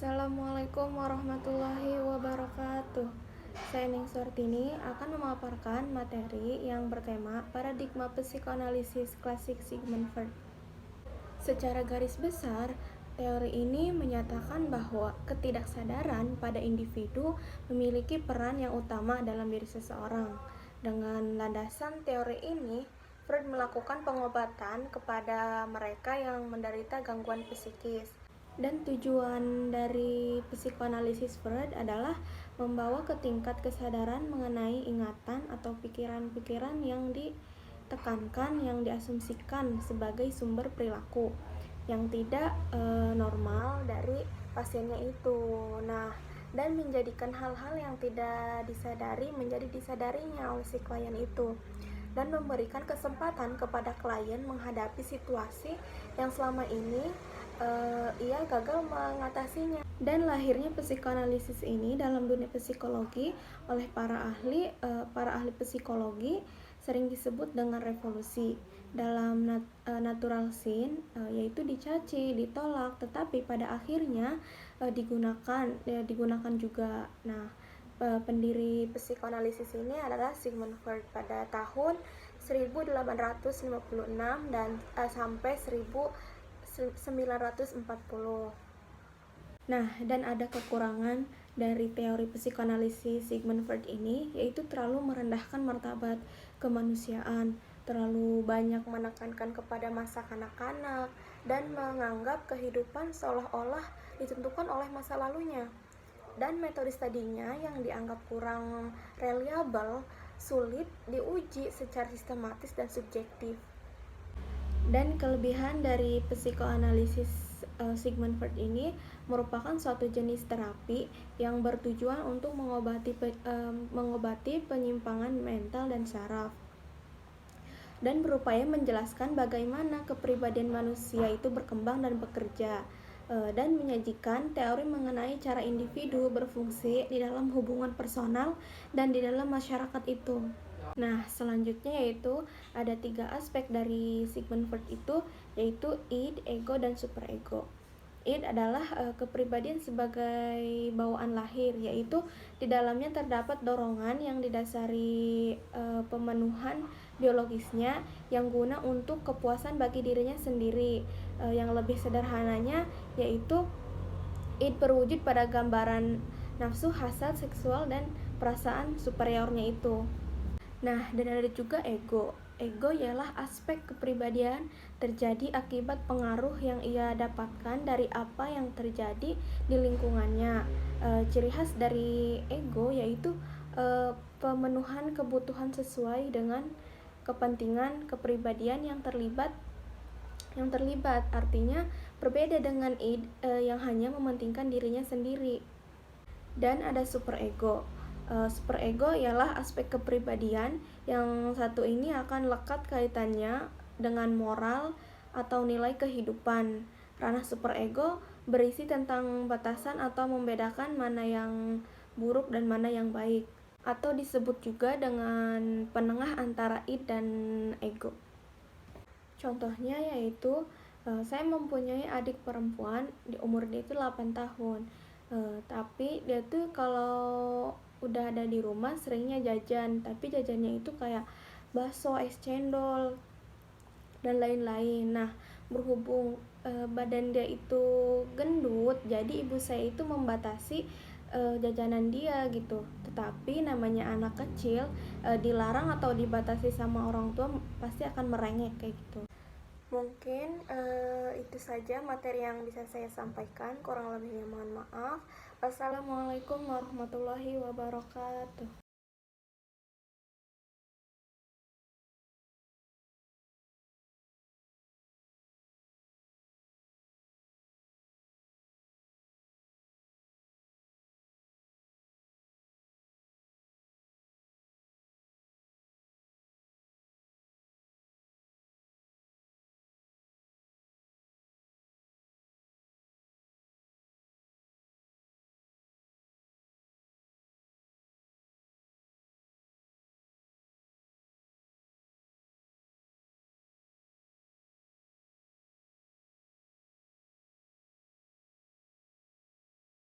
Assalamualaikum warahmatullahi wabarakatuh. Saya Ning Sortini akan memaparkan materi yang bertema paradigma psikoanalisis klasik Sigmund Freud. Secara garis besar, teori ini menyatakan bahwa ketidaksadaran pada individu memiliki peran yang utama dalam diri seseorang. Dengan landasan teori ini, Freud melakukan pengobatan kepada mereka yang menderita gangguan psikis. Dan tujuan dari psikoanalisis Freud adalah membawa ke tingkat kesadaran mengenai ingatan atau pikiran-pikiran yang ditekankan, yang diasumsikan sebagai sumber perilaku yang tidak normal dari pasiennya itu. Nah, dan menjadikan hal-hal yang tidak disadari menjadi disadarinya oleh si klien itu, dan memberikan kesempatan kepada klien menghadapi situasi yang selama ini ia gagal mengatasinya. Dan lahirnya psikoanalisis ini dalam dunia psikologi oleh para ahli psikologi sering disebut dengan revolusi. Dalam natural sin, yaitu dicaci, ditolak, tetapi pada akhirnya digunakan juga. Nah, pendiri psikoanalisis ini adalah Sigmund Freud pada tahun 1856 dan sampai 1940. Nah, dan ada kekurangan dari teori psikoanalisis Sigmund Freud ini, yaitu terlalu merendahkan martabat kemanusiaan, terlalu banyak menekankan kepada masa kanak-kanak, dan menganggap kehidupan seolah-olah ditentukan oleh masa lalunya. Dan metode studinya yang dianggap kurang reliable, sulit diuji secara sistematis dan subjektif. Dan kelebihan dari psikoanalisis Sigmund Freud ini merupakan suatu jenis terapi yang bertujuan untuk mengobati penyimpangan mental dan saraf, dan berupaya menjelaskan bagaimana kepribadian manusia itu berkembang dan bekerja, dan menyajikan teori mengenai cara individu berfungsi di dalam hubungan personal dan di dalam masyarakat itu. Nah, selanjutnya yaitu ada 3 aspek dari Sigmund Freud itu, yaitu id, ego, dan superego. Id adalah kepribadian sebagai bawaan lahir, yaitu di dalamnya terdapat dorongan yang didasari pemenuhan biologisnya yang guna untuk kepuasan bagi dirinya sendiri. Yang lebih sederhananya yaitu id berwujud pada gambaran nafsu, hasad seksual, dan perasaan superiornya itu. Nah, dan ada juga ego. Ego ialah aspek kepribadian terjadi akibat pengaruh yang ia dapatkan dari apa yang terjadi di lingkungannya. Ciri khas dari ego yaitu pemenuhan kebutuhan sesuai dengan kepentingan kepribadian yang terlibat. Artinya berbeda dengan id yang hanya mementingkan dirinya sendiri. Dan ada superego. Superego ialah aspek kepribadian yang satu ini akan lekat kaitannya dengan moral atau nilai kehidupan. Ranah superego berisi tentang batasan atau membedakan mana yang buruk dan mana yang baik, atau disebut juga dengan penengah antara id dan ego. Contohnya yaitu saya mempunyai adik perempuan, di umur dia itu 8 tahun. Tapi dia tuh kalau udah ada di rumah seringnya jajan, tapi jajannya itu kayak bakso, es cendol, dan lain-lain. Nah, berhubung badan dia itu gendut, jadi ibu saya itu membatasi jajanan dia gitu. Tetapi namanya anak kecil, dilarang atau dibatasi sama orang tua pasti akan merengek kayak gitu. Mungkin itu saja materi yang bisa saya sampaikan, kurang lebihnya mohon maaf. Wassalamualaikum warahmatullahi wabarakatuh.